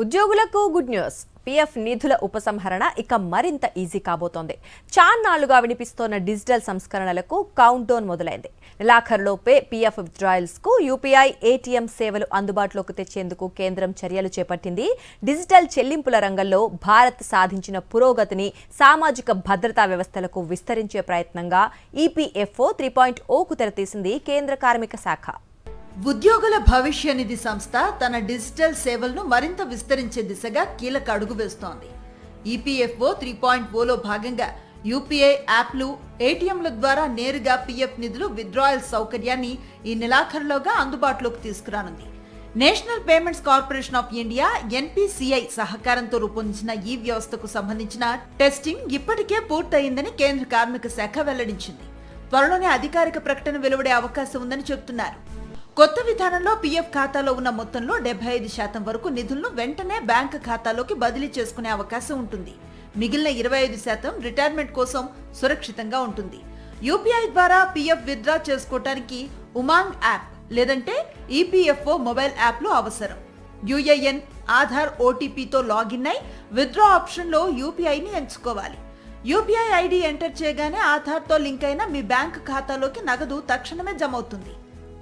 ఉద్యోగులకు good news. PF నిధుల ఉపసంహరణ ఇక మరింత ఈజీ కాబోతోంది. చాన్నాళ్లుగా వినిపిస్తోన్న డిజిటల్ సంస్కరణలకు కౌంట్ డౌన్ మొదలైంది. నెలాఖరులోపే పీఎఫ్ విత్డ్రాయల్స్ కు యూపీఐ, ఏటీఎం సేవలు అందుబాటులోకి తెచ్చేందుకు కేంద్రం చర్యలు చేపట్టింది. డిజిటల్ చెల్లింపుల రంగంలో భారత్ సాధించిన పురోగతిని సామాజిక భద్రతా వ్యవస్థలకు విస్తరించే ప్రయత్నంగా ఈపీఎఫ్ఓ 3.0కు తెరతీసింది కేంద్ర కార్మిక శాఖ. ఉద్యోగుల భవిష్య నిధి సంస్థ తన డిజిటల్ సేవలను మరింత విస్తరించే దిశగా కీలక అడుగు వేస్తోంది. ఈపీఎఫ్ఓ 3.0లో భాగంగా యూపీఐ యాప్లు, ఏటీఎంల ద్వారా నేరుగా పీఎఫ్ నిధులు విత్డ్రాయల్ సౌకర్యాన్ని ఈ నెలాఖరులోగా అందుబాటులోకి తీసుకురానుంది. National payments corporation of India NPCI సహకారంతో రూపొందించిన ఈ వ్యవస్థకు సంబంధించిన టెస్టింగ్ ఇప్పటికే పూర్తయిందని కేంద్ర కార్మిక శాఖ వెల్లడించింది. త్వరలోనే అధికారిక ప్రకటన వెలువడే అవకాశం ఉందని చెబుతున్నారు. కొత్త విధానంలో పీఎఫ్ ఖాతాలో ఉన్న మొత్తంలో 75% వరకు నిధులను వెంటనే బ్యాంకు ఖాతాలోకి బదిలీ చేసుకునే అవకాశం ఉంటుంది. మిగిలిన 25% రిటైర్మెంట్ కోసం సురక్షితంగా ఉంటుంది. యూపీఐ ద్వారా పీఎఫ్ విత్డ్రా చేసుకోవటానికి ఉమాంగ్ యాప్ లేదంటే ఈపీఎఫ్ఓ మొబైల్ యాప్లు అవసరం. యూఏఎన్, ఆధార్, ఓటీపీతో లాగిన్ అయి విత్డ్రా ఆప్షన్లో యూపీఐని ఎంచుకోవాలి. యూపీఐ ఐడి ఎంటర్ చేయగానే ఆధార్తో లింక్ అయిన మీ బ్యాంకు ఖాతాలోకి నగదు తక్షణమే జమ అవుతుంది.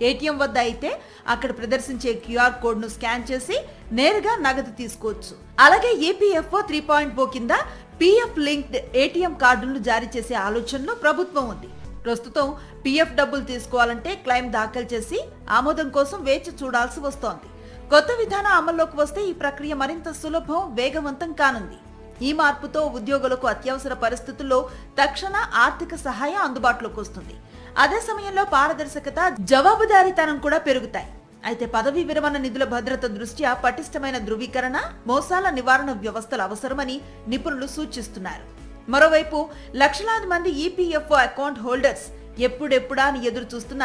ఏటీఎం వద్ద అయితే అక్కడ ప్రదర్శించే క్యూఆర్ కోడ్ ను స్కాన్ చేసి నేరుగా నగదు తీసుకోవచ్చు. అలాగే ఈపీఎఫ్ఓ 3.0 కింద పీఎఫ్ లింక్డ్ ఏటీఎం కార్డులను జారీ చేసే ఆలోచనలో ప్రభుత్వం ఉంది. ప్రస్తుతం పీఎఫ్ డబ్బులు తీసుకోవాలంటే క్లెయిమ్ దాఖలు చేసి ఆమోదం కోసం వేచి చూడాల్సి వస్తోంది. కొత్త విధానం అమల్లోకి వస్తే ఈ ప్రక్రియ మరింత సులభం, వేగవంతం కానుంది. ఈ మార్పుతో ఉద్యోగులకు అత్యవసర పరిస్థితుల్లో తక్షణ ఆర్థిక సహాయం అందుబాటులోకి వస్తుంది. అదే సమయంలో పారదర్శకత, జవాబుదారీతనం కూడా పెరుగుతాయి. అయితే పదవీ విరమణ నిధుల భద్రత దృష్ట్యా పటిష్టమైన ధృవీకరణ, మోసాల నివారణ వ్యవస్థలు అవసరమని నిపుణులు సూచిస్తున్నారు. మరోవైపు లక్షలాది మంది ఈపీఎఫ్ఓ అకౌంట్ హోల్డర్స్ ఎప్పుడెప్పుడా అని ఎదురు చూస్తున్న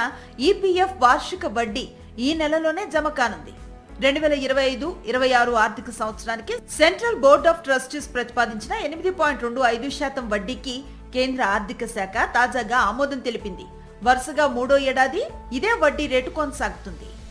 ఈపీఎఫ్ వార్షిక వడ్డీ ఈ నెలలోనే జమ కానుంది. 2025-26 ఆర్థిక సంవత్సరానికి సెంట్రల్ బోర్డ్ ఆఫ్ ట్రస్టీస్ ప్రతిపాదించిన 8.25% వడ్డీకి కేంద్ర ఆర్థిక శాఖ తాజాగా ఆమోదం తెలిపింది. వరుసగా 3వ ఏడాది ఇదే వడ్డీ రేటు కొనసాగుతుంది.